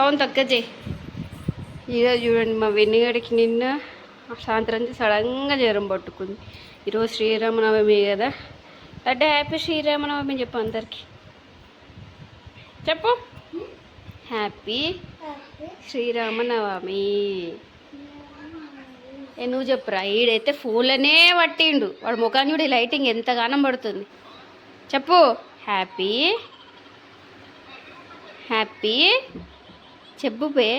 అవును తగ్గ చేయి. ఈరోజు చూడండి మా వెన్నిగడికి నిన్న సాయంత్రం సడన్గా జ్వరం పట్టుకుంది. ఈరోజు శ్రీరామనవమి కదా, అంటే హ్యాపీ శ్రీరామనవమి చెప్పు అందరికి. చెప్పు హ్యాపీ శ్రీరామనవమి. నువ్వు చెప్పురా. ఈడైతే ఫోన్లోనే పట్టిండు. వాడు ముఖాన్ని చూడు లైటింగ్ ఎంతగానం పడుతుంది. చెప్పు హ్యాపీ హ్యాపీ చెప్పు బే.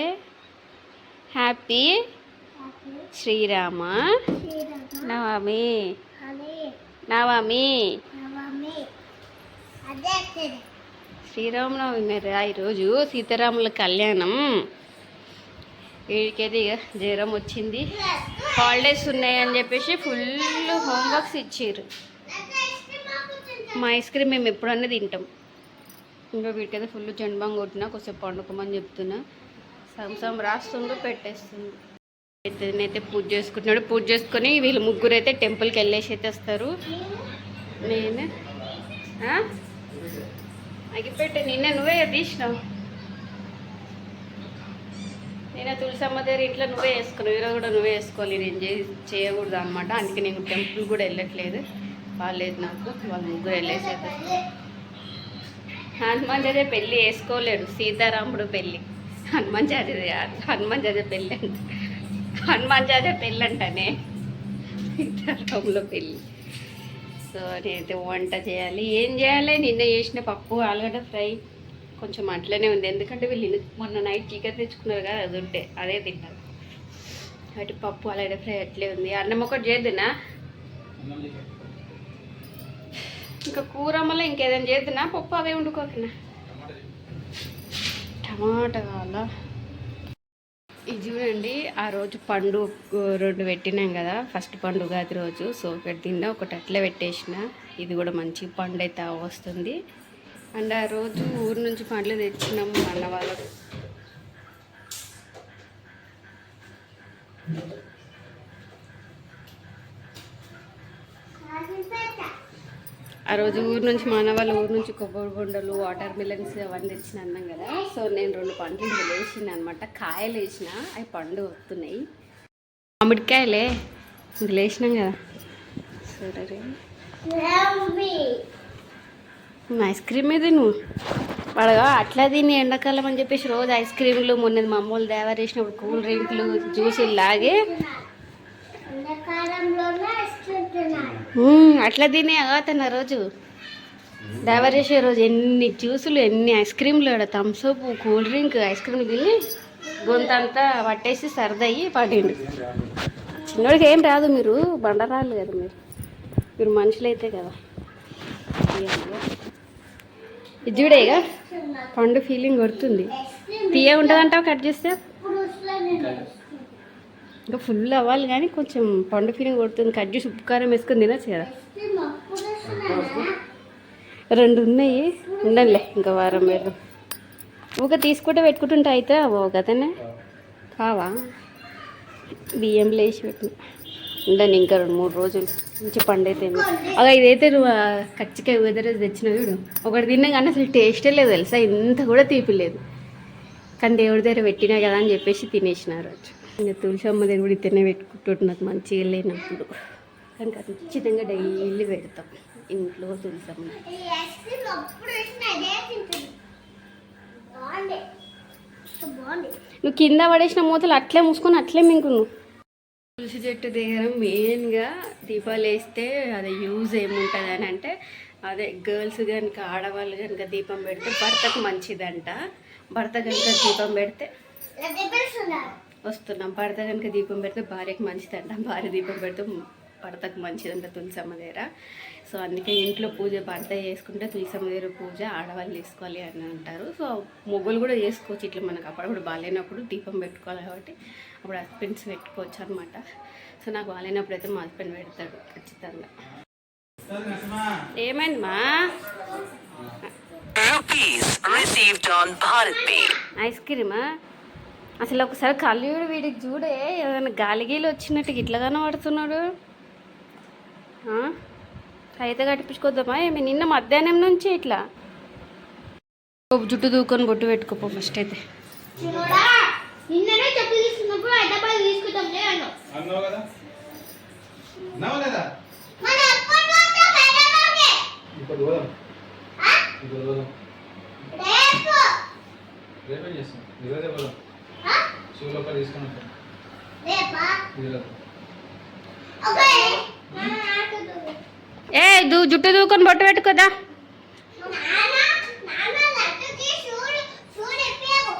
హ్యాపీ శ్రీరామ నవమి నవమి. శ్రీరామనవమి మరి ఈరోజు సీతారాముల కళ్యాణం. వీడికైతే ఇక జ్వరం వచ్చింది. హాలిడేస్ ఉన్నాయని చెప్పేసి ఫుల్ హోంవర్క్స్ ఇచ్చారు. మా ఐస్ క్రీమ్ మేము ఎప్పుడన్నా తింటాం. ఇంకా వీటికైతే ఫుల్ జండుబాంగ్ కొట్టినా కొంచెం పండుకోమని చెప్తున్నా. సంసం రాస్తుండో పెట్టేస్తుంది. అయితే పూజ చేసుకుంటున్నాడు. పూజ చేసుకొని వీళ్ళు ముగ్గురు అయితే టెంపుల్కి వెళ్ళేసి అయితే వస్తారు. నేను అగిపెట్టే నిన్న నువ్వే తీసినావు. నేను తులసమ్మ దగ్గర ఇంట్లో నువ్వే వేసుకున్నావు. ఈరోజు కూడా నువ్వే వేసుకోవాలి. నేను చేయకూడదు అనమాట. అందుకే నేను టెంపుల్ కూడా వెళ్ళట్లేదు. బాగాలేదు నాకు. వాళ్ళ ముగ్గురు వెళ్ళేసి అయితే హనుమాన్ జాజే పెళ్ళి వేసుకోలేడు. సీతారాముడు పెళ్ళి. హనుమాన్ జాజే పెళ్ళి అంట. హనుమాన్ జాజే పెళ్ళి అంటనే సీతారాముల పెళ్ళి. సో నేనైతే వంట చేయాలి. ఏం చేయాలి? నిన్న చేసిన పప్పు ఆలుగడ్డ ఫ్రై కొంచెం అట్లనే ఉంది. ఎందుకంటే వీళ్ళు మొన్న నైట్ చికెన్ తెచ్చుకున్నారు కదా, అది ఉంటే అదే తింటారు. అటు పప్పు ఆలుగడ్డ ఫ్రై అట్లే ఉంది. అన్నం ఒకటి చేద్దునా? ఇంకా కూర మళ్ళీ ఇంకేదైనా చేద్దునా? పప్పు అవే వండుకోకనా? టమాటా కావాలా? ఇది చూడండి, ఆ రోజు పండు 2 పెట్టినాం కదా, ఫస్ట్ పండుగ అది రోజు. సో ఒకటి తిన్నా, ఒకటి అట్లే పెట్టేసిన. ఇది కూడా మంచి పండు అయితే వస్తుంది. అండ్ ఆ రోజు ఊరు నుంచి పండ్లు తెచ్చినాము అన్న వాళ్ళకు. ఆ రోజు ఊరు నుంచి మా అన్న వాళ్ళ ఊరు నుంచి కొబ్బరి బొండలు, వాటర్ మిలన్స్ అవన్నీ తెచ్చిన అన్నాం కదా. సో నేను 2 పండ్లు వేసిన అనమాట. కాయలు వేసిన, అవి పండు వస్తున్నాయి. మామిడికాయలే ఇందులో వేసినాం కదా. సరే ఐస్ క్రీమ్ ఇది నువ్వు పడగా అట్లా తిని ఎండాకాలం అని చెప్పేసి రోజు ఐస్ క్రీమ్లు, మొన్నది మా అమ్మోళ్ళు దేవర వేసినప్పుడు కూల్ డ్రింక్లు, జ్యూసులు లాగే అట్లా తినే అగతన్న రోజు దేవర చేసే రోజు ఎన్ని జ్యూసులు, ఎన్ని ఐస్ క్రీమ్లు, Thums Up, cool drink, ice cream తిని గొంతంతా పట్టేసి సరదయ్యి పడిండు. చిన్నోడికి ఏం రాదు. మీరు బండరాళ్ళు కదా, మీరు మనుషులు అయితే కదా. ఇది చూడేగా పండు ఫీలింగ్ కొడుతుంది. తీయ ఉంటుందంటావు కట్ చేస్తే. ఇంకా ఫుల్ అవ్వాలి కానీ కొంచెం పండు ఫీలింగ్ కొడుతుంది. కట్ చేసి ఉప్పు కారం వేసుకొని తినచ్చు కదా. 2 ఉన్నాయి, ఉండలే ఇంకా వారం వేరు. ఊక తీసుకుంటే పెట్టుకుంటుంటే అయితే అవో కదనే కావా. బియ్యంలో వేసి పెట్టిన ఉండని ఇంకా 2-3 రోజులు మంచి పండు అయితే. అలా ఇదైతే నువ్వు కచ్చికాయ వెదర్ తెచ్చిన వీడు ఒకటి తిన్నా కానీ అసలు టేస్టే లేదు తెలుసా. ఇంత కూడా తీపిలేదు. కానీ దేవుడి దగ్గర పెట్టినా కదా అని చెప్పేసి తినేసినారు. ఇంకా తులసమ్మ దగ్గర కూడా ఇతనే పెట్టుకుంటున్నది మంచిగా లేనప్పుడు. కానీ ఖచ్చితంగా డైలీ పెడతాం ఇంట్లో తులసమ్మ. నువ్వు కింద పడేసిన మూతలు అట్లే మూసుకొని అట్లే మింగున్నావు. తులసి చెట్టు దగ్గర మెయిన్గా దీపాలు వేస్తే అదే యూజ్ ఏముంటుంది అని అంటే, అదే గర్ల్స్ కనుక ఆడవాళ్ళు కనుక దీపం పెడితే భర్తకు మంచిదంట. భర్త కనుక దీపం పెడితే భర్త కనుక దీపం పెడితే భార్యకు మంచిదంట. భార్య దీపం పెడితే భర్తకు మంచిదంట తులసమ్మ దగ్గర. సో అందుకే ఇంట్లో పూజ భర్త చేసుకుంటే తులసమ్మ దగ్గర పూజ ఆడవాళ్ళు చేసుకోవాలి అని అంటారు. సో మొగ్గులు కూడా చేసుకోవచ్చు. ఇట్లా మనకు అప్పుడప్పుడు బాగాలేనప్పుడు దీపం పెట్టుకోవాలి కాబట్టి అప్పుడు హస్బెండ్స్ పెట్టుకోవచ్చు అనమాట. సో నాకు బాగాలేనప్పుడు అయితే మా హస్బెండ్ పెడతాడు ఖచ్చితంగా. ఏమైందమ్మా? ఐస్ క్రీమా? అసలు ఒకసారి కళ్ళు వీడికి చూడే, ఏదైనా గాలిగీలు వచ్చినట్టు ఇట్లా కనబడుతున్నాడు. అయితే కట్టించుకోద్దామా ఏమి? నిన్న మధ్యాహ్నం నుంచి ఇట్లా జుట్టు దూకొని బొట్టు పెట్టుకోపో ఫస్ట్ అయితే. చూడా నిన్ననే చెప్పులు తీసుకున్నప్పుడు హైదరాబాద్ తీసుకుంటాంలే అన్నావు కదా అన్నావు లేదా మన అప్పటిదాకా హైదరాబాద్కే ఇప్పుడు పోదాం ఇప్పుడు పోదాం రేపు రేపేం చేస్తాం ఈరోజే పోదాం షూలో ఒకటి తీసుకుని వస్తాం రేపా ఈరోజు ఓకే మన ఆడుకుందాం ఏ జుట్టు దూకొని బొట్టు పెట్టుకోదా నాన్న నాన్న లట్టుకి చూడు చూడు ఎప్పావు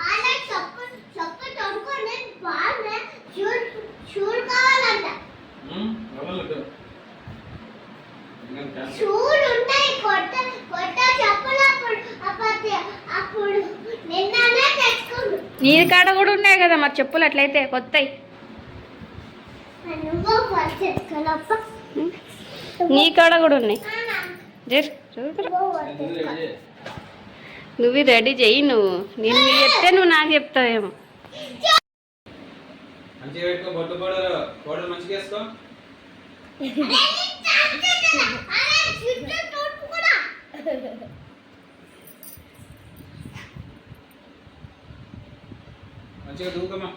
ఆలే చప్పు తొడుకొని బాగా చూడు కావాలంట చూడు ఉంటాయి కొత్త చెప్పులు అప్పుడు నిన్ననే తెచ్చుకోండు నీ కాడ కూడా ఉన్నాయి కదా మరి చెప్పులు అట్లయితే కొత్తవి నువ్వు ఫస్ట్ తెచ్చుకోలప్ప నీ కాడ కూడా ఉన్నాయి నువ్వు రెడీ చెయ్యి నువ్వు నేను నీకు చెప్తే నువ్వు నాకు చెప్తావేమో మంచిగా పెట్టుకో బొట్టు పౌడర్ మంచిగా వేసుకో మంచిగా దూకమ్మా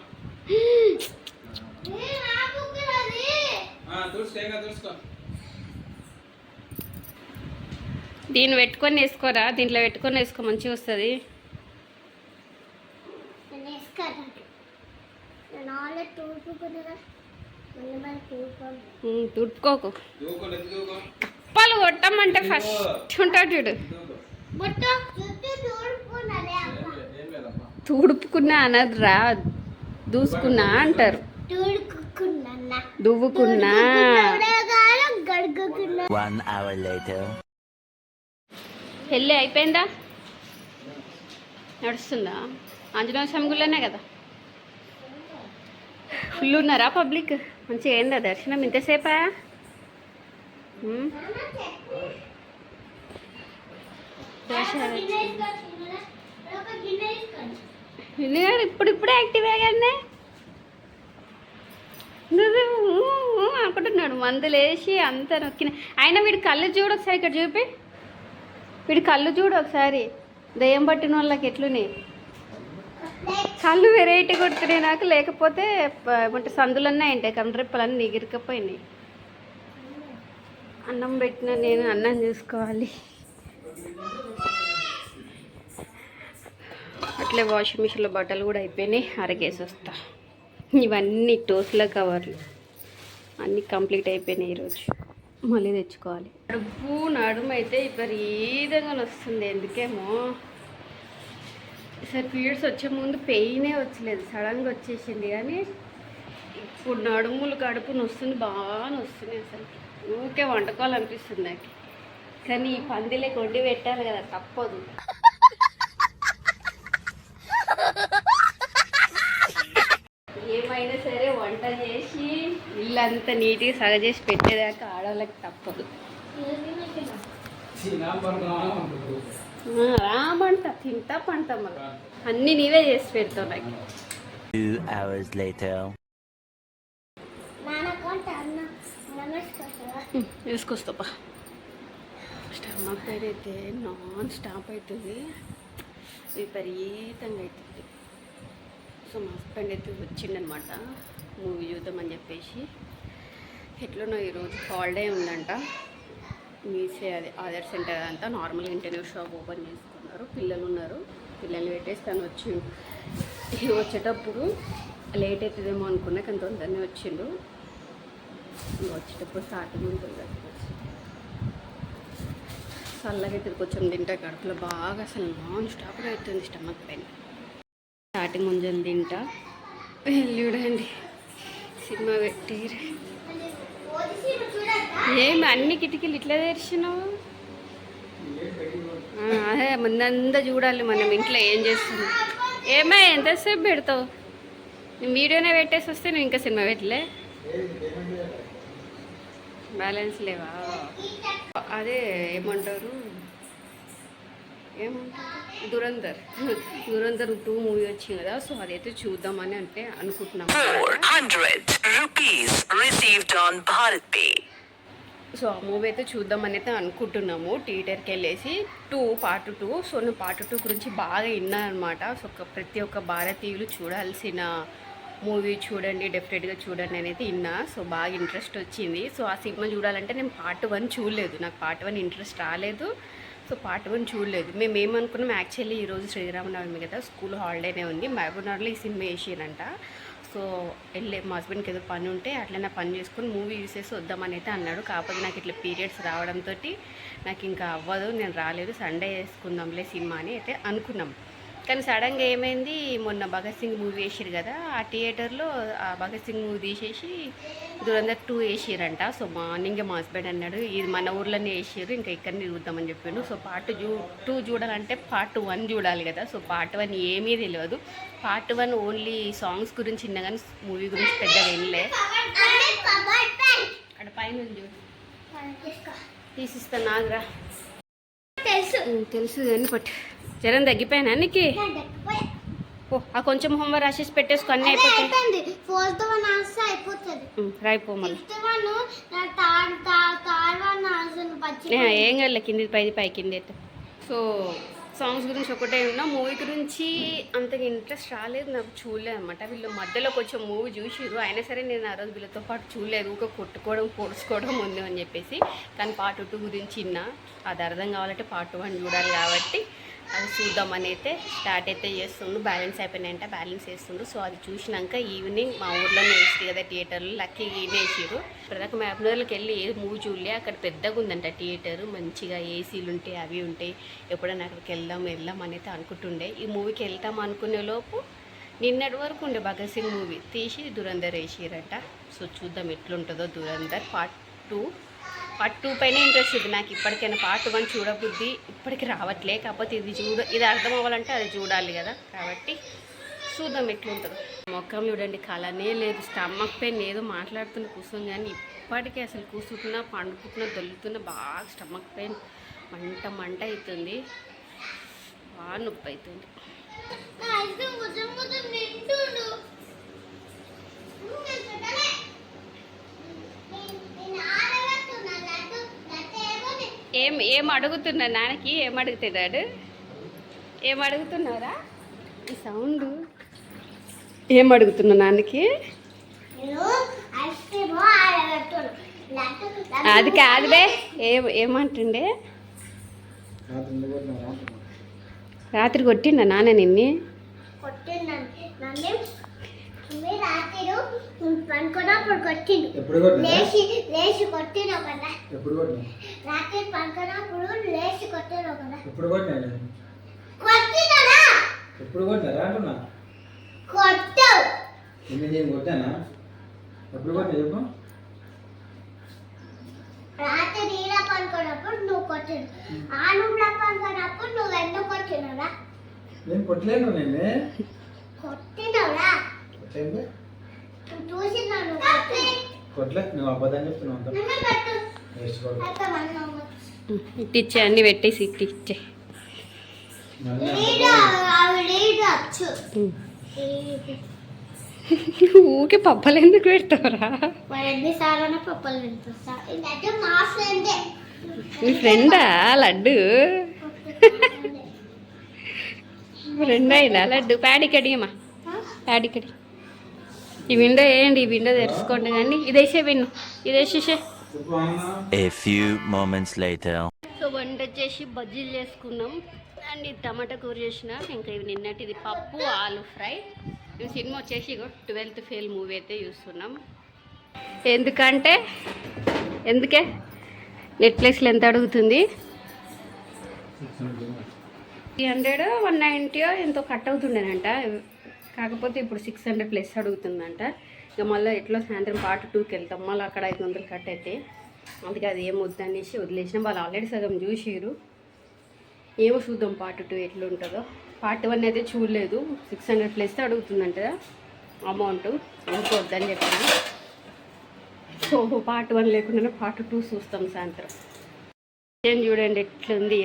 తుడుచుకో ఇంకా తుడుచుకో దీన్ని పెట్టుకొని వేసుకోరా దీంట్లో పెట్టుకొని వేసుకో మంచిగా వస్తుంది తుడుపుకోకు కప్పలు కొట్టమంటే ఫస్ట్ ఉంటాడు చూడు తుడుపుకున్నా అనదురా దూసుకున్నా అంటారు దువ్వుకున్నా పెళ్ళి అయిపోయిందా నడుస్తుందా ఆంజనేయ స్వామి గుళ్ళనే కదా ఫుల్ ఉన్నారా పబ్లిక్ మంచిగా అయిందా దర్శనం ఇంతసేపా ఇప్పుడిప్పుడే యాక్టివ్ అయ్యానే అనుకుంటున్నాడు మందులు వేసి అంత నొక్కిన అయినా వీడి కళ్ళు చూడు ఒకసారి ఇక్కడ చూపి వీడి కళ్ళు చూడు ఒకసారి దయ్యం పట్టిన వాళ్ళకి ఎట్లున్నాయి కళ్ళు వెరైటీ కొడుతున్నాయి నాకు లేకపోతే ఏమంటే సందులన్నీ ఉంటాయి కండ్రెప్పలన్నీ ఎగిరికపోయినాయి అన్నం పెట్టిన నేను అన్నం చూసుకోవాలి అట్లే వాషింగ్ మిషన్లో బట్టలు కూడా అయిపోయినాయి అరగేసి వస్తా ఇవన్నీ టోస్ల కవర్లు అన్నీ కంప్లీట్ అయిపోయినాయి ఈరోజు మళ్ళీ తెచ్చుకోవాలి నడుము అయితే విపరీతంగా వస్తుంది ఎందుకేమో ఈసారి పీరియడ్స్ వచ్చే ముందు పెయినే వచ్చలేదు సడన్గా వచ్చేసింది కానీ ఇప్పుడు నడుములు కడుపు నొస్తుంది బాగా నొస్తుంది అసలు ఊరికే వండుకోవాలనిపిస్తుంది నాకు కానీ ఈ పందిలే కొండి పెట్టాలి కదా తప్పదు ఏమైనా సరే వంట చేసి ఇల్లంతా నీట్గా సగచేసి పెట్టేదాకా ఆడవాళ్ళకి తప్పదు రామంట తింటా పంట మళ్ళీ అన్నీ నీవే చేసి పెడతావు నాకు 2 hours later. వేసుకొస్తాపా స్టమక్ పెయిన్ అయితే నాన్ స్టాప్ అవుతుంది విపరీతంగా అవుతుంది సో మా హస్బెండ్ అయితే వచ్చిండనమాట మూవీ చూద్దామని చెప్పేసి ఎట్లనో ఈరోజు హాలిడే ఉందంట మీసే అది ఆధార్ సెంటర్ అంతా నార్మల్గా ఇంటర్నెట్ షాప్ ఓపెన్ చేసుకున్నారు పిల్లలు ఉన్నారు పిల్లల్ని పెట్టేసి తను వచ్చి వచ్చేటప్పుడు లేట్ అవుతుందేమో అనుకున్నా కానీ తొందరనే వచ్చిండు వచ్చేటప్పుడు స్టార్టింగ్ ఉంటుంది చల్లగా అయితే కొంచెం తింటా కడుపులో బాగా అసలు నాన్ స్టాప్గా అవుతుంది స్టమక్ పెయిన్ స్టార్టింగ్ ముంజలు తింటా చూడండి సినిమా పెట్టి ఏమి అన్ని కిటికీలు ఇట్లా తెరిచినావు అదే ముందంతా చూడాలి మనం ఇంట్లో ఏం చేస్తున్నాం ఏమో ఎంతసేపు పెడతావు నేను వీడియోనే పెట్టేసి వస్తే నేను ఇంకా సినిమా పెట్టలే బ్యాలెన్స్ లేవా అదే ఏమంటారు దురంధర్ 2 మూవీ వచ్చింది కదా సో అదైతే చూద్దామని అంటే అనుకుంటున్నాం 400 rupees received on Bharat Pay. So ఆ మూవీ అయితే చూద్దామని అయితే అనుకుంటున్నాము థియేటర్కి వెళ్ళేసి పార్ట్ 2. సో నేను పార్ట్ 2 గురించి బాగా విన్నాను అనమాట. సో ప్రతి ఒక్క భారతీయులు చూడాల్సిన మూవీ చూడండి, డెఫినెట్గా చూడండి అనేది విన్నా. సో బాగా ఇంట్రెస్ట్ వచ్చింది. సో ఆ సినిమా చూడాలంటే నేను పార్ట్ 1 చూడలేదు, నాకు పార్ట్ 1 ఇంట్రెస్ట్ రాలేదు. సో పార్ట్ 1 చూడలేదు. మేము ఏమనుకున్నాం, యాక్చువల్లీ ఈరోజు శ్రీరామనవమి కదా, స్కూల్ హాలిడేనే ఉంది, మహబూబ్నగర్లో ఈ సినిమా వేసిరంట. సో మా హస్బెండ్కి ఏదో పని ఉంటే అట్లనే పని చేసుకొని మూవీ చూసేసి వద్దామని అయితే అన్నాడు. కాకపోతే నాకు ఇట్లా పీరియడ్స్ రావడంతో నాకు ఇంకా అవ్వదు, నేను రాలేదు, సండే వేసుకుందాంలే సినిమా అని అయితే అనుకున్నాం. కానీ సడన్గా ఏమైంది, మొన్న భగత్ సింగ్ మూవీ వేసిరు కదా, ఆ థియేటర్లో ఆ భగత్ సింగ్ మూవీ తీసేసి దురంధర్ 2 వేసిరంట. సో మార్నింగే మా హస్బెండ్ అన్నాడు, ఇది మన ఊర్లోనే వేసిరు, ఇంకా ఇక్కడనే చూద్దామని చెప్పిండు. సో పార్ట్ 2 చూడాలంటే పార్ట్ 1 చూడాలి కదా. సో పార్ట్ 1 ఏమీ తెలియదు. పార్ట్ 1 ఓన్లీ సాంగ్స్ గురించి విన్నా కానీ మూవీ గురించి పెద్దగా వినలే. అక్కడ పైన తీసిస్తాను నాగరా, తెలుసు కానీ పట్టు జ్వరం తగ్గిపోయినా నీకు? ఓ ఆ కొంచెం హోంవర్క్ రాసేసి పెట్టేసుకో, అన్నీ అయిపోతాయి. రాయిపోమని ఏం కాదు, కింది పై కింది అయితే. సో సాంగ్స్ గురించి ఒకటే ఉన్నా, మూవీ గురించి అంతగా ఇంట్రెస్ట్ రాలేదు, నాకు చూడలేదు అనమాట. వీళ్ళు మధ్యలో కొంచెం మూవీ చూసిరు, అయినా సరే నేను ఆ రోజు వీళ్ళతో పాటు చూడలేదు, ఊక కొట్టుకోవడం పొడుచుకోవడం ఉంది అని చెప్పేసి. కానీ పార్ట్ 2 గురించి విన్నా, అది అర్థం కావాలంటే పార్ట్ 1 చూడాలి కాబట్టి అది చూద్దామని అయితే స్టార్ట్ అయితే చేస్తుండు. బ్యాలెన్స్ అయిపోయినాయంటే బ్యాలెన్స్ చేస్తుండు. సో అది చూసినాక ఈవినింగ్ మా ఊర్లోనే వేస్తుంది కదా థియేటర్లో, లక్కీగా వేసిరు. ఇప్పటిదాకా మహబూబ్నగర్కి వెళ్ళి ఏ మూవీ చూడలే, అక్కడ పెద్దగా ఉందంట థియేటర్, మంచిగా ఏసీలు ఉంటాయి, అవి ఉంటాయి. ఎప్పుడైనా అక్కడికి వెళ్దాం అని అయితే అనుకుంటుండే. ఈ మూవీకి వెళ్తాం అనుకునే లోపు నిన్నటి వరకు ఉండే భగత్ సింగ్ మూవీ తీసి దురంధర్ వేసిరట. సో చూద్దాం ఎట్లుంటుందో దురంధర్ పార్ట్ 2 పైన ఇంట్రెస్ట్ ఉంది నాకు. ఇప్పటికైనా పార్ట్ 1 చూడబుద్ధి ఇప్పటికి రావట్లే, కాకపోతే ఇది అర్థం అవ్వాలంటే అది చూడాలి కదా, కాబట్టి చూద్దాం ఎట్లుంటుందో. మొక్కం చూడండి, కలనే లేదు, స్టమక్ పెయిన్ ఏదో మాట్లాడుతున్న కూర్చొని, కానీ ఇప్పటికీ అసలు కూర్చుంటున్నా, పండుకుంటున్నా, దొల్లుతున్నా, బాగా స్టమక్ పెయిన్ మంట అవుతుంది, బాగా నొప్పి అవుతుంది. ఏం అడుగుతున్నా నాన్నకి, ఏం అడుగుతున్నాడు, ఏం అడుగుతున్నారా? ఈ సౌండ్ ఏం అడుగుతున్నా నాన్నకి? అది కాదులే, ఏమంటుండే? రాత్రి కొట్టిండా నాన్న నిన్ని? పనుకున్నప్పుడు కొట్టిండు, లేచి కొట్టిన కదా, రాత్రి పనుకున్నప్పుడు లేచి కొట్టిన కదా. ఎప్పుడు కొట్టినా? కొట్టినా ఎప్పుడు కొట్టారా అంటున్నా? కొట్టావు. నేను కొట్టానా? ఎప్పుడు కొట్టా చెప్పు. రాత్రి నీళ్ళ పనుకున్నప్పుడు నువ్వు కొట్టిను, ఆ రూమ్లో పనుకున్నప్పుడు నువ్వు ఎందుకు కొట్టినవరా? నేను కొట్టలేను, నేనే కొట్టినవరా? కొట్టలేదు, చూసినాను. కొట్టలే, నువ్వు అబద్ధం చెప్తున్నావు. ఇట్టిచ్చే అన్ని పెట్టేసి ఇట్టిచ్చే. ఊకే పప్పలు ఎందుకు పెడతావురా? ఎన్నిసార్లు పప్పలు పెడతా. నీ ఫ్రెండా లడ్డు? ఫ్రెండ్ అయినా లడ్డు? ప్యాడికడియమ్మా, ప్యాడికడి. ఈ విండో వేయండి, ఈ విండో తెరుచుకోండి, కానీ ఇదేసే విన్ను, ఇదేసేసే. A few moments later. So వంట చేసి బజ్జీలు చేసుకున్నాం అండ్ టమాటా కూర చేసిన. ఇంకా ఇవి నిన్నటిది పప్పు, ఆలు ఫ్రై. మేము సినిమా వచ్చేసి 12th ఫెయిల్ మూవీ అయితే చూస్తున్నాం. ఎందుకే నెట్ఫ్లిక్స్లో ఎంత అడుగుతుంది? 300 190 ఎంతో కట్ అవుతుండేనంట, కాకపోతే ఇప్పుడు 600 ప్లస్ అడుగుతుందంట. ఇక మళ్ళీ ఎట్లా సాయంత్రం పార్ట్ 2కి వెళ్తాం, మళ్ళీ అక్కడ 500 కట్ అయితే, అందుకే అది ఏం వద్దనేసి వదిలేసినాం. వాళ్ళు ఆల్రెడీ సగం చూసిరు, ఏమో చూద్దాం పార్ట్ 2 ఎట్లుంటుందో. పార్ట్ 1 అయితే చూడలేదు, 600 ప్లస్ అడుగుతుందంట అమౌంట్, అందుకు వద్దని చెప్పిన. సో పార్ట్ 1 లేకుండా పార్ట్ 2 చూస్తాం సాయంత్రం. ఏం చూడండి ఎట్లుంది,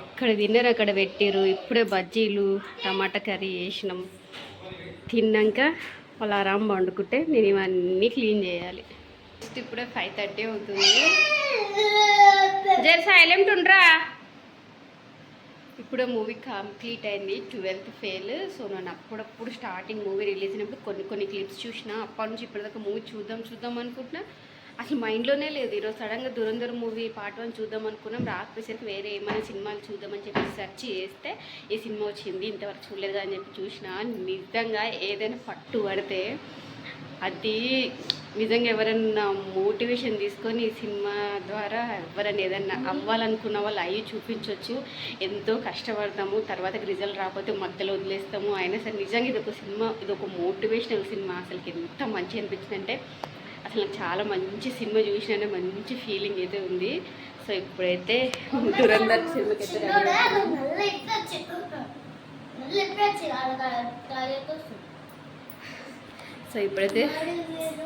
ఎక్కడ తిన్నారు అక్కడ పెట్టారు. ఇప్పుడే బజ్జీలు టమాటా కర్రీ వేసినాం. తిన్నాక వాళ్ళ ఆరాం వండుకుంటే నేను ఇవన్నీ క్లీన్ చేయాలి. ఇప్పుడే 5:30 అవుతుంది. జర సైలెంట్ ఉండరా. ఇప్పుడు మూవీ కంప్లీట్ అయింది, 12th ఫెయిల్. సో నేను అప్పుడప్పుడు స్టార్టింగ్ మూవీ రిలీజ్ అయినప్పుడు కొన్ని క్లిప్స్ చూసిన. అప్పటి నుంచి ఇప్పటిదాకా మూవీ చూద్దాం అనుకుంటున్నా, అసలు మైండ్లోనే లేదు. ఈరోజు సడన్గా దురంధర్ మూవీ పార్ట్ 1 చూద్దాం అనుకున్నాం. రాకపోయేసరికి వేరే ఏమైనా సినిమాలు చూద్దామని చెప్పి సెర్చ్ చేస్తే ఈ సినిమా వచ్చింది. ఇంతవరకు చూడలేదు అని చెప్పి చూసిన. నిజంగా ఏదైనా పట్టు పడితే అది నిజంగా ఎవరైనా మోటివేషన్ తీసుకొని ఈ సినిమా ద్వారా ఎవరైనా ఏదైనా అవ్వాలనుకున్న వాళ్ళు అయ్యి చూపించవచ్చు. ఎంతో కష్టపడతాము, తర్వాతకి రిజల్ట్ రాకపోతే మధ్యలో వదిలేస్తాము. అయినా సరే నిజంగా ఇది ఒక మోటివేషనల్ సినిమా. అసలుకి ఎంత మంచి అనిపించిందంటే అసలు నాకు చాలా మంచి సినిమా చూసినా, మంచి ఫీలింగ్ అయితే ఉంది. సో ఇప్పుడైతే దురంధర్ సినిమాకి సో ఇప్పుడైతే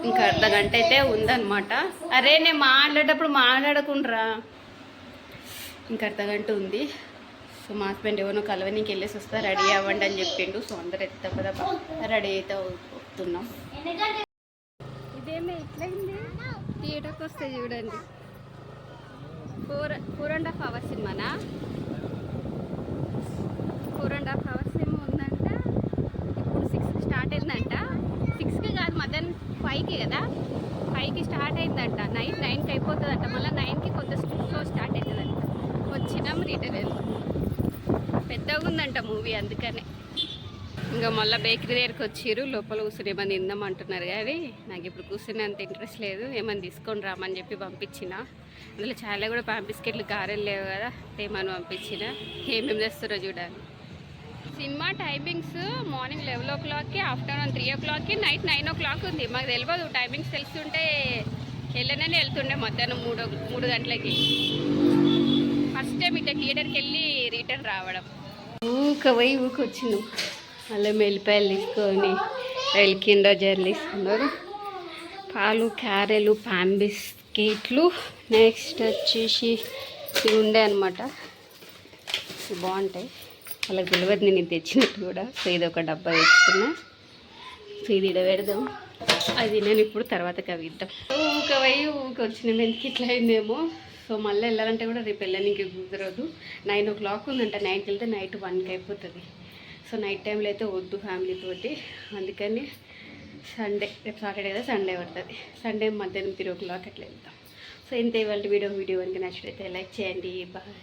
ఇంకా అర్ధగంట అయితే ఉందన్నమాట. అరే నేను మాట్లాడేటప్పుడు మాట్లాడకుండా ఇంకా అర్ధగంట ఉంది. సో మా హస్బెండ్ ఎవరినో కలవనీకి వెళ్ళేసి వస్తా, రెడీ అవ్వండి అని చెప్పిండు. సో అందరు అయితే తప్ప రెడీ అయితే వస్తున్నాం. ఇదేమే ఇట్లయింది, థియేటర్కి వస్తే చూడండి. 4.5 hours సినిమానా, 4.5 hours ఏమో ఉందంట. ఇప్పుడు 6కి స్టార్ట్ అయిందంట. 6కి కాదు, మధ్యాహ్నం 5కి కదా, 5కి స్టార్ట్ అయిందంట. నైట్ 9కి అయిపోతుందంట. మళ్ళీ 9కి కొంత షో స్టార్ట్ అవుతుందంట. వచ్చినాం, రిటర్న్ వెళ్తాం. పెద్దగా ఉందంట మూవీ, అందుకనే. ఇంకా మళ్ళీ బేకరీ దగ్గరికి వచ్చిర్రు. లోపల కూర్చొని ఏమైనా తిందాం అంటున్నారు, కానీ నాకు ఇప్పుడు కూర్చునే అంత ఇంట్రెస్ట్ లేదు. ఏమైనా తీసుకొని రామని చెప్పి పంపించిన. అందులో చాలా కూడా బిస్కెట్లు గారెలు లేవు కదా, ఏమని పంపించిన. ఏమేమి తెస్తారో చూడాలి. సినిమా టైమింగ్స్ మార్నింగ్ 11 o'clockకి, ఆఫ్టర్నూన్ 3 o'clockకి, నైట్ 9 o'clock ఉంది. మాకు తెలియదు. టైమింగ్స్ తెలుస్తుంటే వెళ్తుండే మధ్యాహ్నం 3 గంటలకి. ఫస్ట్ టైం ఇట్లా థియేటర్కి వెళ్ళి రిటర్న్ రావడం. పోయి వచ్చినాం. అలా మెల్లిపాయలు తీసుకొని కిండర్ జాయ్ తీసుకున్నారు. పాలు, క్యారెలు, పాన్ బిస్కెట్లు, నెక్స్ట్ వచ్చేసి ఇవి ఉండే అనమాట. ఇవి బాగుంటాయి. వాళ్ళకి తెలియదు నేను ఇది తెచ్చినట్టు కూడా. సో ఇది ఒక డబ్బా తెచ్చుకున్నా. సో ఇది ఇడ పెడదాం. అది నేను ఇప్పుడు తర్వాతకి అవి ఇద్దాం. వచ్చినాం. ఎందుకు ఇట్లా అయిందేమో. సో మళ్ళీ వెళ్ళాలంటే కూడా రేపు వెళ్ళడానికి కుదరదు. 9 o'clock ఉందంట. 9కి వెళ్తే నైట్ 1కి అయిపోతుంది. సో నైట్ టైంలో అయితే వద్దు ఫ్యామిలీ తోటి. అందుకని సండే, రేపు సాటర్డే కదా, సండే పడుతుంది. సండే మధ్యాహ్నం 3 o'clock అట్లా వెళ్తాం. సో ఇంత ఇవాళ వీడియో కనుక నచ్చినట్లయితే లైక్ చేయండి. బాయ్.